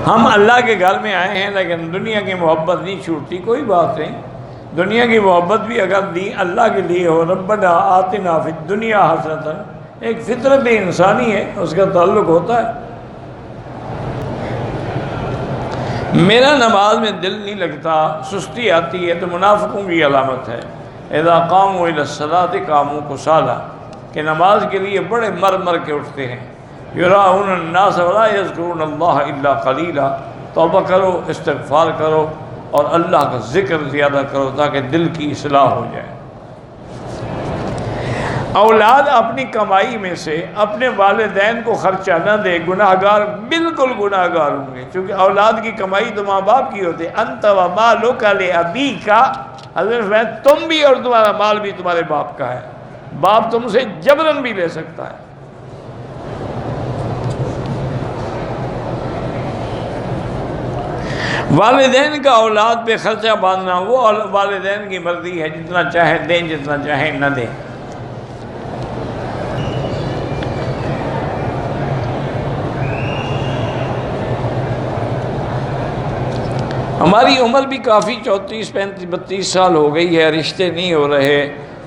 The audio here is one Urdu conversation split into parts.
ہم اللہ کے گھر میں آئے ہیں لیکن دنیا کی محبت نہیں چھوٹتی، کوئی بات نہیں، دنیا کی محبت بھی اگر دی اللہ کے لیے ہو، ربنا آتنا فی الدنیا حسنۃ، ایک فطرت انسانی ہے، اس کا تعلق ہوتا ہے۔ میرا نماز میں دل نہیں لگتا، سستی آتی ہے، تو منافقوں کی علامت ہے۔ اذا قاموا الی الصلاۃ قاموا کسالى، کہ نماز کے لیے بڑے مر مر کے اٹھتے ہیں۔ یراؤن الناس ولا یذکرون اللہ الا قلیلا، توبہ کرو، استغفار کرو اور اللہ کا ذکر زیادہ کرو تاکہ دل کی اصلاح ہو جائے۔ اولاد اپنی کمائی میں سے اپنے والدین کو خرچہ نہ دے، گناہ گار بالکل گناہ گار ہوں گے، کیونکہ اولاد کی کمائی تو ماں باپ کی ہوتی ہے۔ انت و مالک لابیک، حضرت فرمایا تم بھی اور تمہارا مال بھی تمہارے باپ کا ہے، باپ تم سے جبراً بھی لے سکتا ہے۔ والدین کا اولاد پہ خرچہ باندھنا وہ والدین کی مرضی ہے، جتنا چاہے دیں، جتنا چاہے نہ دیں۔ ہماری عمر بھی کافی 34 35 32 سال ہو گئی ہے، رشتے نہیں ہو رہے،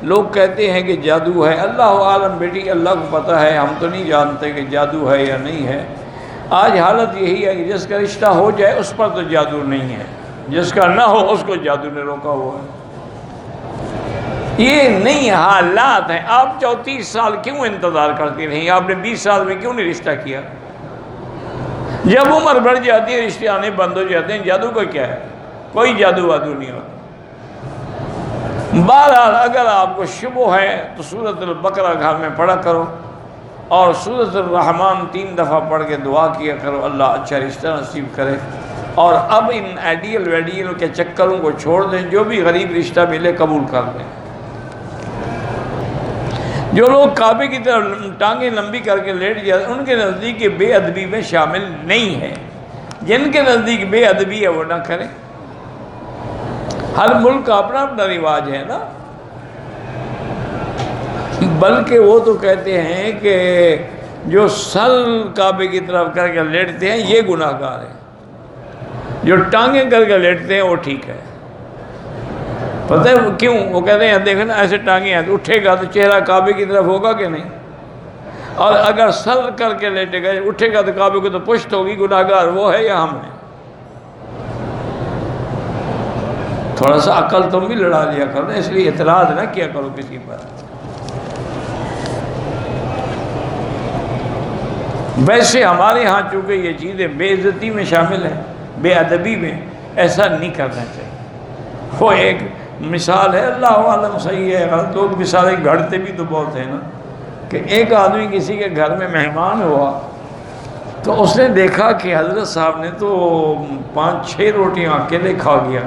لوگ کہتے ہیں کہ جادو ہے۔ اللہ عالم بیٹی، اللہ کو پتہ ہے، ہم تو نہیں جانتے کہ جادو ہے یا نہیں ہے۔ آج حالت یہی ہے کہ جس کا رشتہ ہو جائے اس پر تو جادو نہیں ہے، جس کا نہ ہو اس کو جادو نے روکا ہوا ہے۔ یہ نہیں حالات ہیں۔ آپ 34 سال کیوں انتظار کرتی رہیں؟ آپ نے 20 سال میں کیوں نہیں رشتہ کیا؟ جب عمر بڑھ جاتی ہے رشتے آنے بند ہو جاتے ہیں۔ جادو کا کیا ہے؟ کوئی جادو وادو نہیں ہوتا۔ بہرحال اگر آپ کو شبہ ہے تو سورۃ البقرہ گھر میں پڑھا کرو اور سورۃ الرحمن 3 دفعہ پڑھ کے دعا کیا کرو، اللہ اچھا رشتہ نصیب کرے۔ اور اب ان ایڈیل ویڈیل کے چکروں کو چھوڑ دیں، جو بھی غریب رشتہ ملے قبول کر لیں۔ جو لوگ کعبے کی طرف ٹانگیں لمبی کر کے لیٹ جاتے ان کے نزدیک یہ بے ادبی میں شامل نہیں ہے۔ جن کے نزدیک بے ادبی ہے وہ نہ کریں۔ ہر ملک کا اپنا اپنا رواج ہے نا۔ بلکہ وہ تو کہتے ہیں کہ جو سر کعبے کی طرف کر کے لیٹتے ہیں یہ گناہ گار ہیں، جو ٹانگیں کر کے لیٹتے ہیں وہ ٹھیک ہے۔ پتہ ہے کیوں؟ وہ کہتے ہیں دیکھیں نا ایسے ٹانگیں ہیں، تو اٹھے گا تو چہرہ کعبے کی طرف ہوگا کہ نہیں؟ اور اگر سر کر کے لیٹے گا اٹھے گا تو کعبے کو تو پشت ہوگی۔ گناہ گار وہ ہے یا ہم ہیں؟ تھوڑا سا عقل تم بھی لڑا لیا کرو نا، اس لیے اعتراض نہ کیا کرو کسی پر۔ ویسے ہمارے ہاں چونکہ یہ چیزیں بے عزتی میں شامل ہیں، بے ادبی میں، ایسا نہیں کرنا چاہیے۔ وہ ایک مثال ہے، اللہ عالم صحیح ہے، لوگ مثالیں گھڑتے بھی تو بہت ہیں نا، کہ ایک آدمی کسی کے گھر میں مہمان ہوا تو اس نے دیکھا کہ حضرت صاحب نے تو 5-6 روٹیاں اکیلے کھا گیا،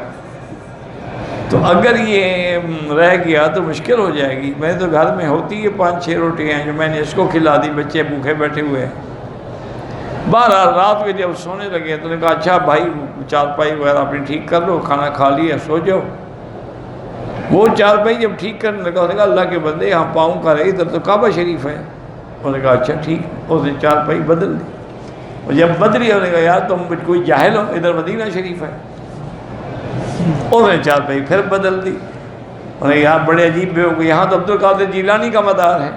تو اگر یہ رہ گیا تو مشکل ہو جائے گی۔ میں تو گھر میں ہوتی ہے 5-6 روٹیاں جو میں نے اس کو کھلا دی، بچے بھوکے بیٹھے ہوئے ہیں۔ بہرحال رات میں جب سونے لگے تو نے کہا اچھا بھائی چارپائی وغیرہ اپنی ٹھیک کر لو، کھانا کھا لیا، سو جاؤ۔ وہ چارپائی جب ٹھیک کرنے لگا اس نے کہا اللہ کے بندے یہاں پاؤں کا رہے، ادھر تو کعبہ شریف ہے۔ انہوں نے کہا اچھا ٹھیک، اس نے چارپائی بدل دی۔ اور جب بدلی انہوں نے کہا یار تم کوئی جاہل ہو، ادھر مدینہ شریف ہے۔ انہوں نے چارپائی پھر بدل دی۔ انہوں نے یار بڑے عجیب بے ہو، یہاں تو عبدالقادر جیلانی کا مدار ہے۔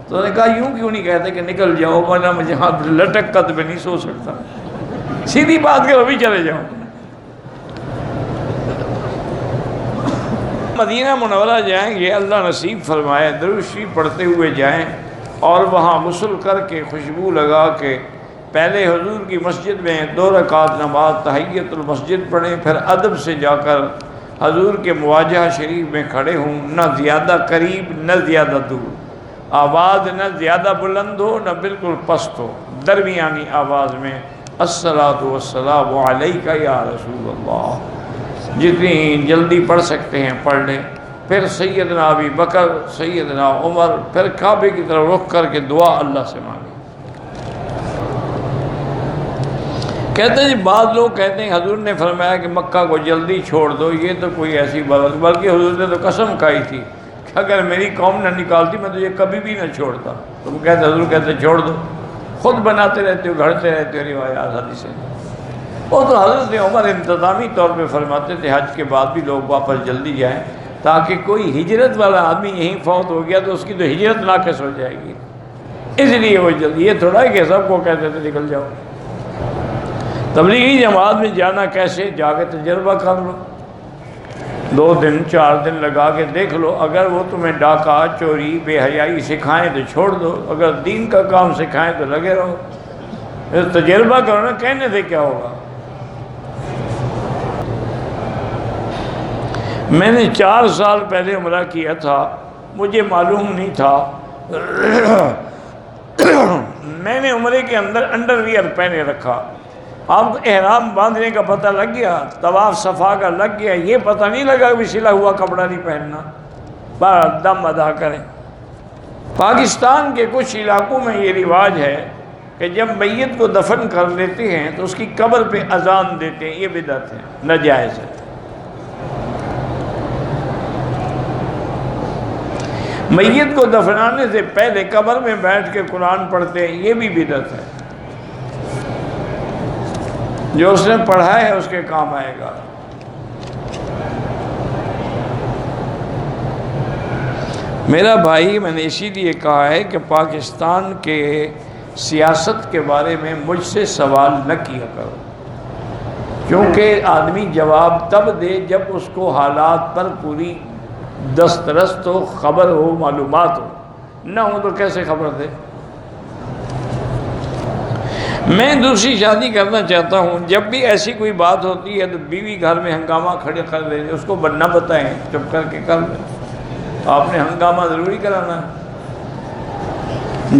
تو انہوں نے کہا یوں کیوں نہیں کہتے کہ نکل جاؤ، ورنہ مجھے ہاتھ لٹک کر میں نہیں سو سکتا، سیدھی بات کرو بھی چلے جاؤ۔ مدینہ منورہ جائیں گے، اللہ نصیب فرمائے، درود شریف پڑھتے ہوئے جائیں اور وہاں غسل کر کے خوشبو لگا کے پہلے حضور کی مسجد میں 2 رکعت نماز تحیت المسجد پڑھیں، پھر ادب سے جا کر حضور کے مواجہہ شریف میں کھڑے ہوں، نہ زیادہ قریب نہ زیادہ دور، آواز نہ زیادہ بلند ہو نہ بالکل پست ہو، درمیانی آواز میں الصلاۃ والسلام علیک یا رسول اللہ، جتنی جلدی پڑھ سکتے ہیں پڑھ لیں۔ پھر سیدنا ابی بکر، سیدنا عمر، پھر کعبے کی طرف رخ کر کے دعا اللہ سے مانگیں۔ کہتے ہیں جی بعض لوگ کہتے ہیں حضور نے فرمایا کہ مکہ کو جلدی چھوڑ دو، یہ تو کوئی ایسی بات، بلکہ حضور نے تو قسم کھائی تھی کہ اگر میری قوم نہ نکالتی میں تجھے کبھی بھی نہ چھوڑتا۔ تم کہتے حضور کہتے چھوڑ دو، خود بناتے رہتے ہو، گھڑتے رہتے ہو روایات حدیثیں۔ وہ تو حضرت عمر انتظامی طور پہ فرماتے تھے حج کے بعد بھی لوگ واپس جلدی جائیں، تاکہ کوئی ہجرت والا آدمی یہیں فوت ہو گیا تو اس کی تو ہجرت ناقص ہو جائے گی، اس لیے وہ جلدی، یہ تھوڑا ہے کہ سب کو کہتے تھے نکل جاؤ۔ تبلیغی جماعت میں جانا کیسے، جا کے تجربہ کر لو، 2 دن 4 دن لگا کے دیکھ لو، اگر وہ تمہیں ڈاکہ چوری بے حیائی سکھائیں تو چھوڑ دو، اگر دین کا کام سکھائیں تو لگے رہو، تجربہ کرو نا، کہنے سے کیا ہوگا۔ میں نے 4 سال پہلے عمرہ کیا تھا، مجھے معلوم نہیں تھا، میں نے عمرے کے اندر انڈر ویئر پہنے رکھا، اب احرام باندھنے کا پتہ لگ گیا، طواف صفا کا لگ گیا، یہ پتہ نہیں لگا کہ سلا ہوا کپڑا نہیں پہننا، بس دم ادا کریں۔ پاکستان کے کچھ علاقوں میں یہ رواج ہے کہ جب میت کو دفن کر لیتے ہیں تو اس کی قبر پہ اذان دیتے ہیں، یہ بدعت ہے، ناجائز ہے۔ میت کو دفنانے سے پہلے قبر میں بیٹھ کے قرآن پڑھتے ہیں، یہ بھی بدعت ہے، جو اس نے پڑھا ہے اس کے کام آئے گا۔ میرا بھائی، میں نے اسی لیے کہا ہے کہ پاکستان کے سیاست کے بارے میں مجھ سے سوال نہ کیا کرو، کیونکہ آدمی جواب تب دے جب اس کو حالات پر پوری دسترست ہو، خبر ہو، معلومات ہو، نہ ہو تو کیسے خبر دے۔ میں دوسری شادی کرنا چاہتا ہوں، جب بھی ایسی کوئی بات ہوتی ہے تو بیوی گھر میں ہنگامہ کھڑے کر دے، اس کو نہ بتائیں، چپ کر کے کر لیں، آپ نے ہنگامہ ضروری کرانا ہے۔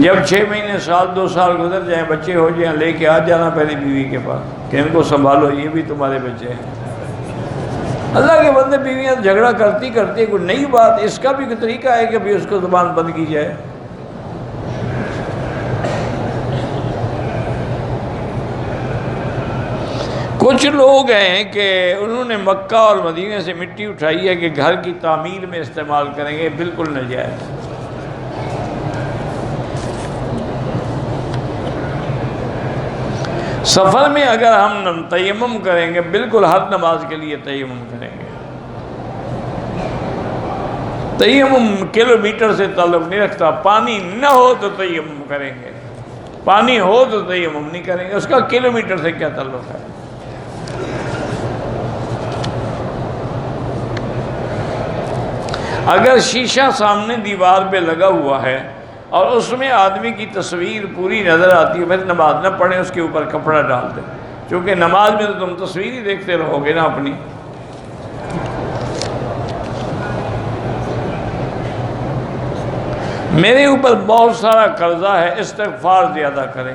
جب 6 مہینے، سال، 2 سال گزر جائیں، بچے ہو جائیں، لے کے آ جانا پہلے بیوی کے پاس کہ ان کو سنبھالو، یہ بھی تمہارے بچے ہیں۔ اللہ کے بندے، بیویاں جھگڑا کرتی کوئی نئی بات، اس کا بھی کوئی طریقہ ہے کہ بھی اس کو زبان بند کی جائے۔ کچھ لوگ ہیں کہ انہوں نے مکہ اور مدینے سے مٹی اٹھائی ہے کہ گھر کی تعمیر میں استعمال کریں گے، بالکل ناجائز۔ سفر میں اگر ہم تیمم کریں گے، بالکل ہر نماز کے لیے تیمم کریں گے۔ تیمم کلومیٹر سے تعلق نہیں رکھتا، پانی نہ ہو تو تیمم کریں گے، پانی ہو تو تیمم نہیں کریں گے، اس کا کلومیٹر سے کیا تعلق ہے۔ اگر شیشہ سامنے دیوار پہ لگا ہوا ہے اور اس میں آدمی کی تصویر پوری نظر آتی ہے، پھر نماز نہ پڑھیں، اس کے اوپر کپڑا ڈال دیں، کیونکہ نماز میں تو تم تصویر ہی دیکھتے رہو گے نا اپنی۔ میرے اوپر بہت سارا قرضہ ہے، استغفار زیادہ کریں۔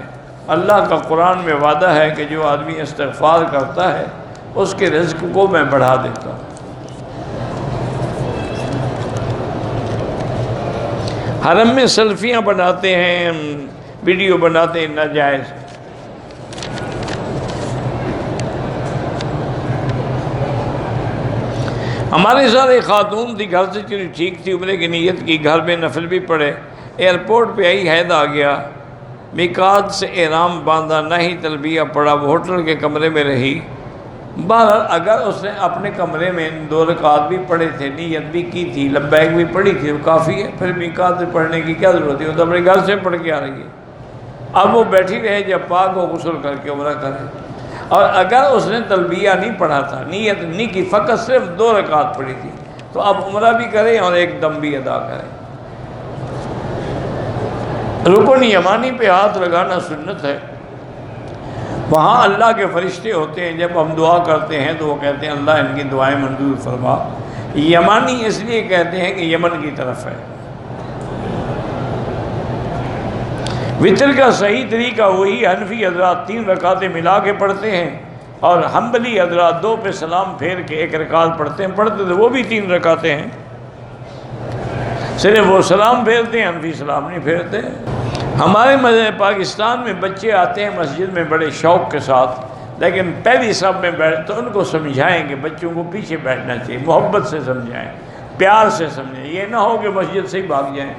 اللہ کا قرآن میں وعدہ ہے کہ جو آدمی استغفار کرتا ہے اس کے رزق کو میں بڑھا دیتا ہوں۔ حرم میں سیلفیاں بناتے ہیں، ویڈیو بناتے ہیں، ناجائز۔ ہمارے ساتھ ایک خاتون تھی، گھر سے چلی ٹھیک تھی، عمرے کی نیت کی، گھر میں نفل بھی پڑھے، ایئرپورٹ پہ آئی، حید آ گیا، میقات سے احرام باندھا، نہ ہی تلبیہ پڑھا، وہ ہوٹل کے کمرے میں رہی۔ بہرحال اگر اس نے اپنے کمرے میں 2 رکعت بھی پڑھے تھے، نیت بھی کی تھی، لبیک بھی پڑھی تھی، وہ کافی ہے، پھر میقات سے پڑھنے کی کیا ضرورت ہے، وہ تو اپنے گھر سے پڑھ کے آ رہی ہے۔ اب وہ بیٹھی رہے، جب پاک ہو غسل کر کے عمرہ کرے۔ اور اگر اس نے تلبیہ نہیں پڑھا تھا، نیت نہیں کی، فقط صرف 2 رکعت پڑھی تھی، تو اب عمرہ بھی کرے اور ایک دم بھی ادا کرے۔ رکن یمانی پہ ہاتھ لگانا سنت ہے، وہاں اللہ کے فرشتے ہوتے ہیں، جب ہم دعا کرتے ہیں تو وہ کہتے ہیں اللہ ان کی دعائیں منظور فرما۔ یمانی اس لیے کہتے ہیں کہ یمن کی طرف ہے۔ وتر کا صحیح طریقہ وہی، حنفی حضرات 3 رکعتیں ملا کے پڑھتے ہیں، اور حنبلی حضرات 2 پہ سلام پھیر کے 1 رکعت پڑھتے ہیں، پڑھتے تو وہ بھی 3 رکعتیں ہیں، صرف وہ سلام پھیرتے ہیں، حنفی سلام نہیں پھیرتے۔ ہمارے پاکستان میں بچے آتے ہیں مسجد میں بڑے شوق کے ساتھ، لیکن پہلی صف میں بیٹھ تو ان کو سمجھائیں کہ بچوں کو پیچھے بیٹھنا چاہیے، محبت سے سمجھائیں، پیار سے سمجھائیں، یہ نہ ہو کہ مسجد سے ہی بھاگ جائیں۔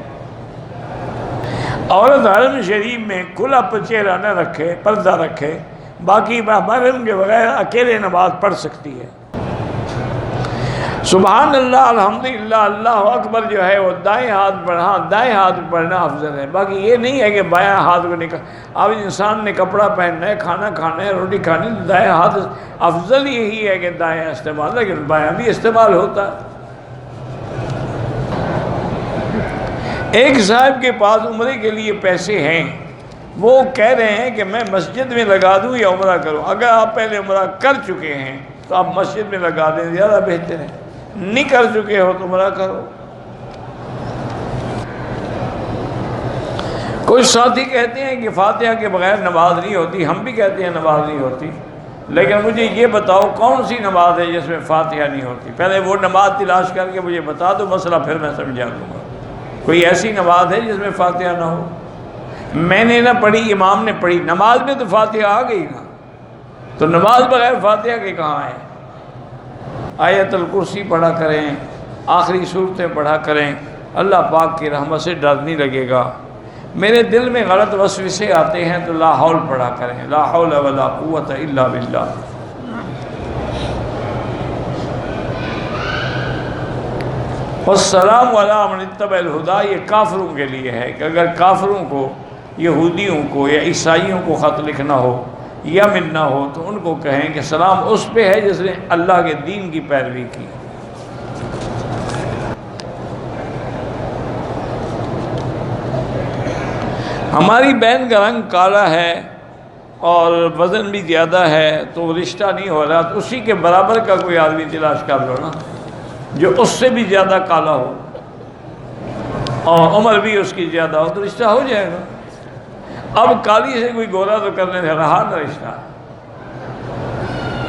عورت حرم شریف میں کھلا چہرہ نہ رکھے، پردہ رکھے، باقی محرم کے بغیر اکیلے نماز پڑھ سکتی ہے۔ سبحان اللہ، الحمدللہ، اللہ اکبر جو ہے وہ دائیں ہاتھ پڑھنا، دائیں ہاتھ پڑھنا افضل ہے۔ باقی یہ نہیں ہے کہ بایاں ہاتھ کو نکال، اب انسان نے کپڑا پہننا ہے، کھانا کھانا ہے، روٹی کھانی، دائیں ہاتھ افضل یہی ہے کہ دائیں استعمال، لیکن بایاں بھی استعمال ہوتا ہے۔ ایک صاحب کے پاس عمرے کے لیے پیسے ہیں، وہ کہہ رہے ہیں کہ میں مسجد میں لگا دوں یا عمرہ کروں۔ اگر آپ پہلے عمرہ کر چکے ہیں تو آپ مسجد میں لگا دیں، زیادہ بہتر ہے۔ نہیں کر چکے ہو تو عمرہ کرو۔ کچھ ساتھی کہتے ہیں کہ فاتحہ کے بغیر نماز نہیں ہوتی، ہم بھی کہتے ہیں نماز نہیں ہوتی، لیکن مجھے یہ بتاؤ کون سی نماز ہے جس میں فاتحہ نہیں ہوتی؟ پہلے وہ نماز تلاش کر کے مجھے بتا دو، مسئلہ پھر میں سمجھا دوں گا۔ کوئی ایسی نماز ہے جس میں فاتحہ نہ ہو؟ میں نے نہ پڑھی، امام نے پڑھی، نماز میں تو فاتحہ آ گئی نا، تو نماز بغیر فاتحہ کے کہاں ہے؟ آیت الکرسی پڑھا کریں، آخری صورتیں پڑھا کریں، اللہ پاک کی رحمت سے ڈر نہیں لگے گا۔ میرے دل میں غلط وسوسے آتے ہیں تو لا حول پڑھا کریں، لا حول ولا قوت الا باللہ۔ والسلام علی من اتبع الہدی، یہ کافروں کے لیے ہے کہ اگر کافروں کو، یہودیوں کو یا عیسائیوں کو خط لکھنا ہو یا ملنا ہو تو ان کو کہیں کہ سلام اس پہ ہے جس نے اللہ کے دین کی پیروی کی۔ ہماری بہن کا رنگ کالا ہے اور وزن بھی زیادہ ہے تو رشتہ نہیں ہو رہا، تو اسی کے برابر کا کوئی آدمی تلاش کر لو نا جو اس سے بھی زیادہ کالا ہو اور عمر بھی اس کی زیادہ ہو، تو رشتہ ہو جائے گا۔ اب کالی سے کوئی گورا تو کرنے سے رہا نہ رشتہ۔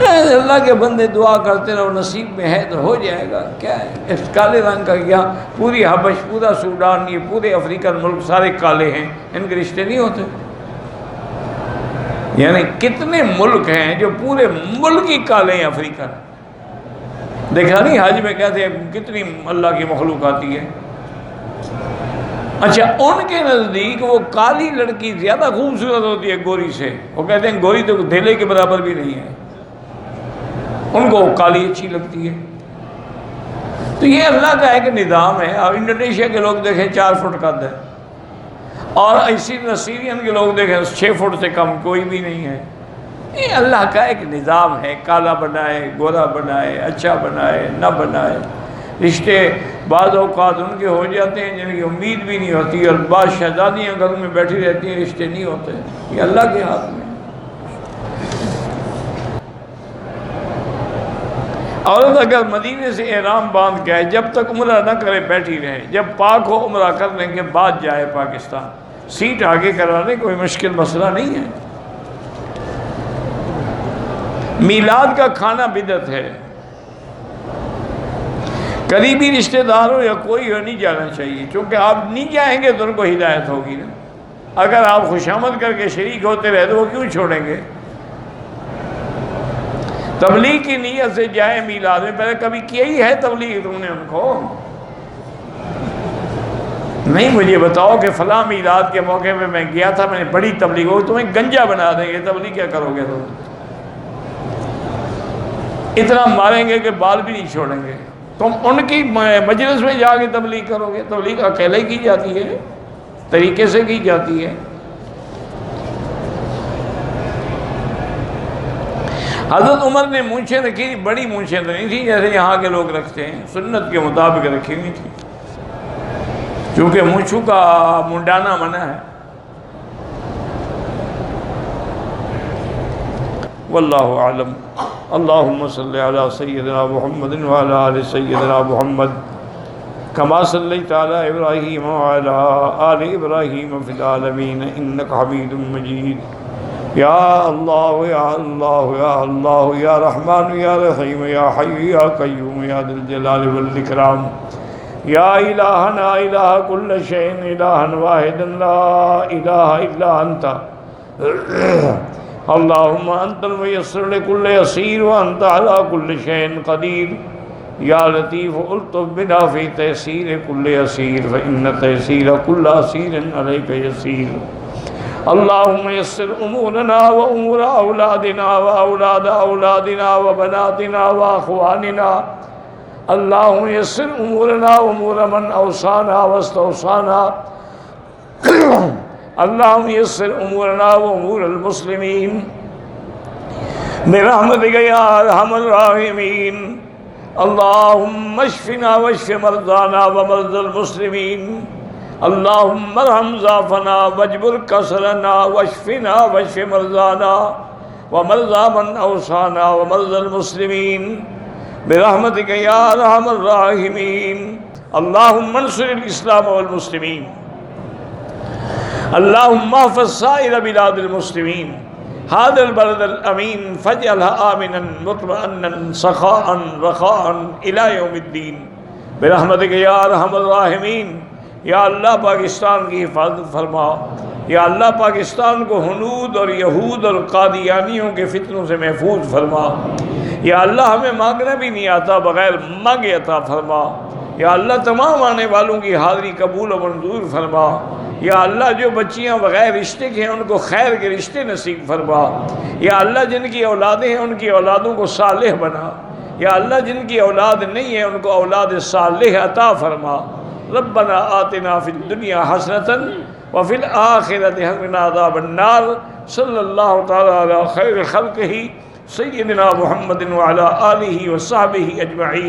اللہ کے بندے دعا کرتے رہو، نصیب میں ہے تو ہو جائے گا۔ کیا ہے اس کالے رنگ کا؟ کیا پوری حبش، پورا سوڈان، یہ پورے افریقن ملک سارے کالے ہیں، ان کے رشتے نہیں ہوتے؟ یعنی کتنے ملک ہیں جو پورے ملک ہی کالے ہیں افریقن؟ دیکھا نہیں حج میں کہتے ہیں کتنی اللہ کی مخلوق آتی ہے۔ اچھا، ان کے نزدیک وہ کالی لڑکی زیادہ خوبصورت ہوتی ہے گوری سے، وہ کہتے ہیں گوری تو دھیلے کے برابر بھی نہیں ہے، ان کو کالی اچھی لگتی ہے۔ تو یہ اللہ کا ایک نظام ہے۔ اب انڈونیشیا کے لوگ دیکھیں 4 فٹ قد ہے، اور اسی سیرین کے لوگ دیکھیں 6 فٹ سے کم کوئی بھی نہیں ہے۔ یہ اللہ کا ایک نظام ہے، کالا بنائے، گورا بنائے، اچھا بنائے، نہ بنائے۔ رشتے بعض اوقات ان کے ہو جاتے ہیں جن کی امید بھی نہیں ہوتی، اور بعض شہزادیاں گھروں میں بیٹھی رہتی ہیں، رشتے نہیں ہوتے۔ یہ اللہ کے ہاتھ میں۔ عورت اگر مدینے سے احرام باندھ کے آئے، جب تک عمرہ نہ کرے بیٹھی رہے، جب پاک ہو عمرہ کرنے کے بعد جائے پاکستان، سیٹ آگے کرانے کوئی مشکل مسئلہ نہیں ہے۔ میلاد کا کھانا بدعت ہے، قریبی رشتہ دار ہو یا کوئی ہو نہیں جانا چاہیے، چونکہ آپ نہیں جائیں گے تو ان کو ہدایت ہوگی نا۔ اگر آپ خوشامد کر کے شریک ہوتے رہے تو وہ کیوں چھوڑیں گے؟ تبلیغ کی نیت سے جائیں میلاد میں، پہلے کبھی کیا ہی ہے تبلیغ تم نے ان کو؟ نہیں مجھے بتاؤ کہ فلاں میلاد کے موقع پہ میں گیا تھا، میں نے بڑی تبلیغ ہو، تمہیں گنجا بنا دیں گے، تبلیغ کیا کرو گے؟ تم اتنا ماریں گے کہ بال بھی نہیں چھوڑیں گے۔ تم ان کی مجلس میں جا کے تبلیغ کرو گے؟ تبلیغ اکیلے کی جاتی ہے، طریقے سے کی جاتی ہے۔ حضرت عمر نے مونچھیں رکھی تھی، بڑی مونچھیں تو نہیں تھی جیسے یہاں کے لوگ رکھتے ہیں، سنت کے مطابق رکھی ہوئی تھی، کیونکہ مونچھوں کا منڈانا منع ہے۔ واللہ اعلم۔ اللہم صلی علی سیدنا محمد وعلی آل سیدنا محمد کما صلیت علی ابراہیم وعلی آل ابراہیم فی العالمین انک حمید مجید۔ یا اللہ یا اللہ یا اللہ یا رحمان یا رحیم یا حی یا قیوم یا ذی الجلال والاکرام، یا الہنا الہ کل شیء الہا واحدا لا الہ الا انت، اللہم انت المیسر لکل یسیر وانت علی کل شیء قدیر، یا لطیف الطف بنا فی تیسیر کل یسیر فإن تیسیر کل اسیر علیک یسیر۔ اللهم يسر أمورنا وأمور أولادنا وأولاد أولادنا وبناتنا وأخواننا. اللهم يسر أمورنا وأمور من أوصانا واستوصانا. اللهم يسر أمورنا وأمور المسلمين برحمتك يا أرحم الراحمين. اللهم اشفنا واشف مرضانا ومرضى المسلمين. اللهم ارحم ضعفنا واجبر كسرنا واشفنا واشف مرضانا ومرضى من أوصانا ومرضى المسلمين برحمتك يا أرحم الراحمين. اللهم انصر الإسلام والمسلمين. اللهم احفظ سائر بلاد المسلمين. هذا البلد الأمين فاجعلها آمنا مطمئنا سخاء رخاء إلى يوم الدين برحمتك يا أرحم الراحمين. یا اللہ پاکستان کی حفاظت فرما. یا اللہ پاکستان کو ہنود اور یہود اور قادیانیوں کے فتنوں سے محفوظ فرما. یا اللہ ہمیں مانگنا بھی نہیں آتا، بغیر مانگے عطا فرما. یا اللہ تمام آنے والوں کی حاضری قبول و منظور فرما. یا اللہ جو بچیاں بغیر رشتے کے ہیں ان کو خیر کے رشتے نصیب فرما. یا اللہ جن کی اولادیں ہیں ان کی اولادوں کو صالح بنا. یا اللہ جن کی اولاد نہیں ہے ان کو اولاد صالح عطا فرما. ربنا آتنا فی الدنیا حسنة وفی الآخرة حسنة عذاب النار. صلی اللہ تعالی علی خیر خلقہ سیدنا محمد وعلی آلہ وصحبہ اجمعین.